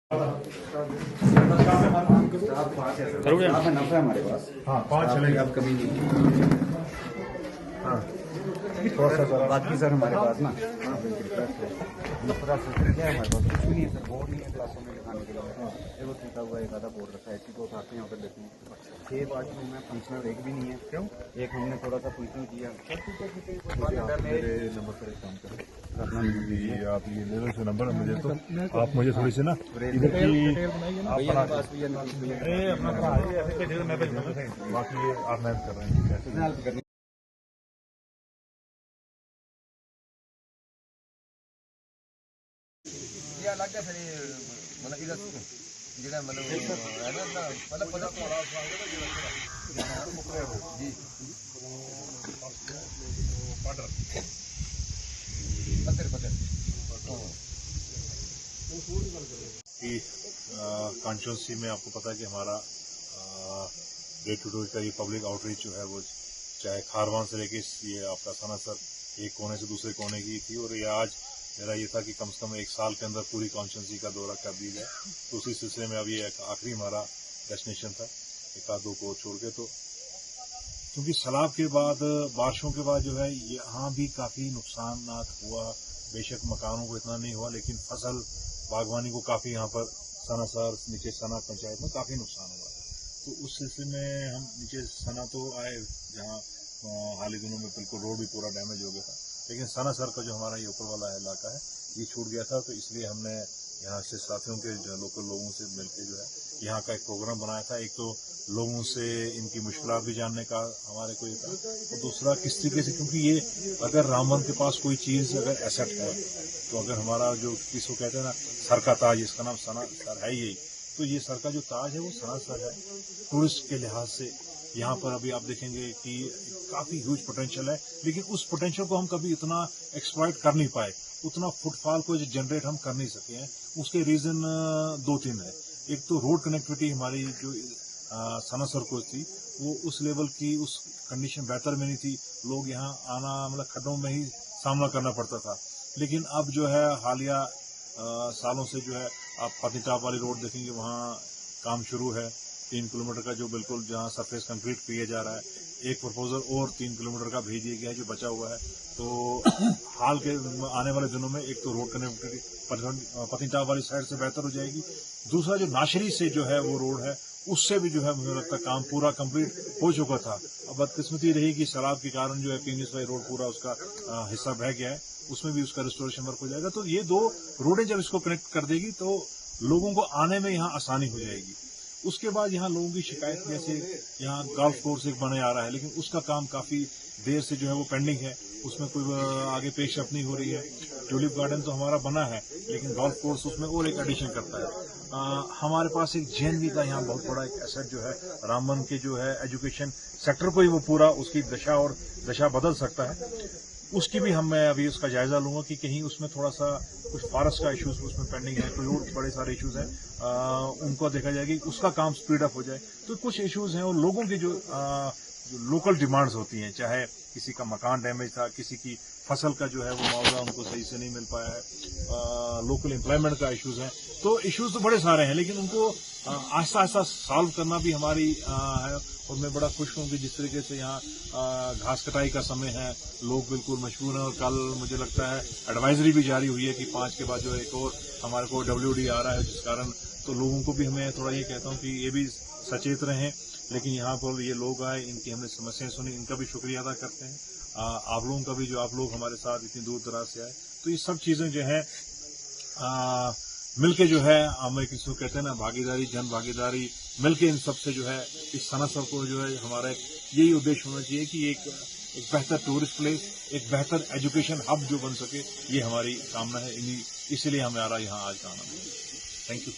नफा है हमारे पास। हाँ 5 चलेगा। अब कभी नहीं। हाँ बाकी सर हमारे पास ना इंफ्रास्ट्रक्चर क्या है हमारे पास, कुछ भी नहीं है सर। बोर्ड नहीं है क्लासों में लिखाने के लिए। देखो टूटा हुआ एक आधा बोर्ड रखा है, ऐसी तो उठाते हैं यहाँ पर देखने। 6 बाथरूम में फंक्शनल एक भी नहीं है। क्यों? एक हमने थोड़ा सा फंक्शन किया। मेरे नंबर पर एक काम करें, आप ये ले लो इस नंबर मुझे, तो आप मुझे थोड़ी सी ना इधर की अपना बाकी आप मैनेज कर रहे हैं कैसे। अलग है सर, मतलब इधर जिहड़ा मतलब है ना मतलब पता जी पत्थर कि कॉन्स्टिट्यूंसी में आपको पता है कि हमारा डे टू डे का ये पब्लिक आउटरीच जो है वो चाहे खारवान से लेके ये आपका सनासर एक कोने से दूसरे कोने की थी, और ये आज मेरा ये था कि कम से कम 1 साल के अंदर पूरी कॉन्स्टिट्यूंसी का दौरा कर दिया जाए। तो उसी सिलसिले में अब ये आखिरी हमारा डेस्टिनेशन था, 1-2 को छोड़ के। तो क्योंकि सैलाब के बाद, बारिशों के बाद जो है यहाँ भी काफ़ी नुकसान हुआ। बेशक मकानों को इतना नहीं हुआ, लेकिन फसल बागवानी को काफ़ी यहाँ पर सनासर नीचे सना पंचायत में काफ़ी नुकसान हुआ। तो उस सिलसिले में हम नीचे सना तो आए, जहाँ हाल ही दिनों में बिल्कुल रोड भी पूरा डैमेज हो गया था, लेकिन सनासर का जो हमारा ये ऊपर वाला इलाका है ये छूट गया था। तो इसलिए हमने यहाँ से साथियों के जो लोकल लोगों से मिलकर जो है यहाँ का एक प्रोग्राम बनाया था। एक तो लोगों से इनकी मुश्किलात भी जानने का हमारे को ये था, और दूसरा किस तरीके से, क्योंकि ये अगर रामबन के पास कोई चीज़ अगर एसेट है, तो अगर हमारा जो किसको कहते हैं ना सर का ताज, इसका नाम सना सर है यही, तो ये सर का जो ताज है वो सनासर है। टूरिस्ट के लिहाज से यहाँ पर अभी आप देखेंगे कि काफ़ी ह्यूज पोटेंशियल है, लेकिन उस पोटेंशियल को हम कभी इतना एक्सप्लॉइट कर नहीं पाए, उतना फुटफॉल को जनरेट हम कर नहीं सके हैं। उसके रीज़न 2-3 है। एक तो रोड कनेक्टिविटी हमारी जो सनासर को थी वो उस लेवल की, उस कंडीशन बेहतर में नहीं थी। लोग यहाँ आना मतलब खड्डों में ही सामना करना पड़ता था। लेकिन अब जो है हालिया सालों से जो है आप पत्नीटाप वाली रोड देखेंगे, वहाँ काम शुरू है। 3 किलोमीटर का जो बिल्कुल जहाँ सरफेस कंक्रीट किया जा रहा है, एक प्रपोजल और 3 किलोमीटर का भेज दिया गया है जो बचा हुआ है। तो हाल के आने वाले दिनों में एक तो रोड कनेक्टिविटी पत्नीटाप वाली साइड से बेहतर हो जाएगी। दूसरा जो नाशरी से जो है वो रोड है, उससे भी जो है मुझे लगता है काम पूरा कंप्लीट हो चुका था। अब बदकिस्मती रही कि सैलाब के कारण जो है किंग्स वाई रोड पूरा उसका हिस्सा बह गया है, उसमें भी उसका रिस्टोरेशन वर्क हो जाएगा। तो ये 2 रोडें जब इसको कनेक्ट कर देगी तो लोगों को आने में यहाँ आसानी हो जाएगी। उसके बाद यहाँ लोगों की शिकायत, जैसे यहाँ गोल्फ कोर्स एक बने आ रहा है, लेकिन उसका काम काफी देर से जो है वो पेंडिंग है, उसमें कोई आगे पेशरफ नहीं हो रही है। ट्यूलिप गार्डन तो हमारा बना है, लेकिन गोल्फ कोर्स उसमें और एक एडिशन करता है। हमारे पास एक जेएनवी का यहाँ बहुत बड़ा एक एसेट जो है रामबन के जो है एजुकेशन सेक्टर को ही वो पूरा उसकी दशा बदल सकता है। उसकी भी मैं अभी उसका जायजा लूंगा कि कहीं उसमें थोड़ा सा कुछ फॉरेस्ट का इश्यूज उसमें पेंडिंग है, कोई और बड़े सारे इश्यूज हैं, उनको देखा जाएगा कि उसका काम स्पीड अप हो जाए। तो कुछ इश्यूज हैं और लोगों की जो लोकल डिमांड्स होती हैं, चाहे किसी का मकान डैमेज था, किसी की फसल का जो है वो मुआवजा उनको सही से नहीं मिल पाया है, लोकल एम्प्लॉयमेंट का इश्यूज हैं। तो इश्यूज तो बड़े सारे हैं, लेकिन उनको आहिस्ता आहिस्ता सॉल्व करना भी हमारी है। और मैं बड़ा खुश हूँ कि जिस तरीके से यहाँ घास कटाई का समय है, लोग बिल्कुल मशहूर हैं। और कल मुझे लगता है एडवाइजरी भी जारी हुई है कि 5 के बाद जो एक और हमारे को WD आ रहा है, जिस कारण तो लोगों को भी हमें थोड़ा ये कहता हूँ कि ये भी सचेत रहें। लेकिन यहाँ पर ये लोग आए, इनकी हमने समस्याएं सुनी, इनका भी शुक्रिया अदा करते हैं। आप लोगों का भी, जो आप लोग हमारे साथ इतनी दूर दराज से आए। तो ये सब चीजें जो है मिलके जो है हमें किसी को कहते हैं ना भागीदारी, जन भागीदारी, मिलके इन सब से जो है इस सनासर को जो है हमारा यही उद्देश्य होना चाहिए कि एक बेहतर टूरिस्ट प्लेस, एक बेहतर एजुकेशन हब जो बन सके, ये हमारी कामना है। इसीलिए हमें आ रहा यहाँ आज का आना। Thank you.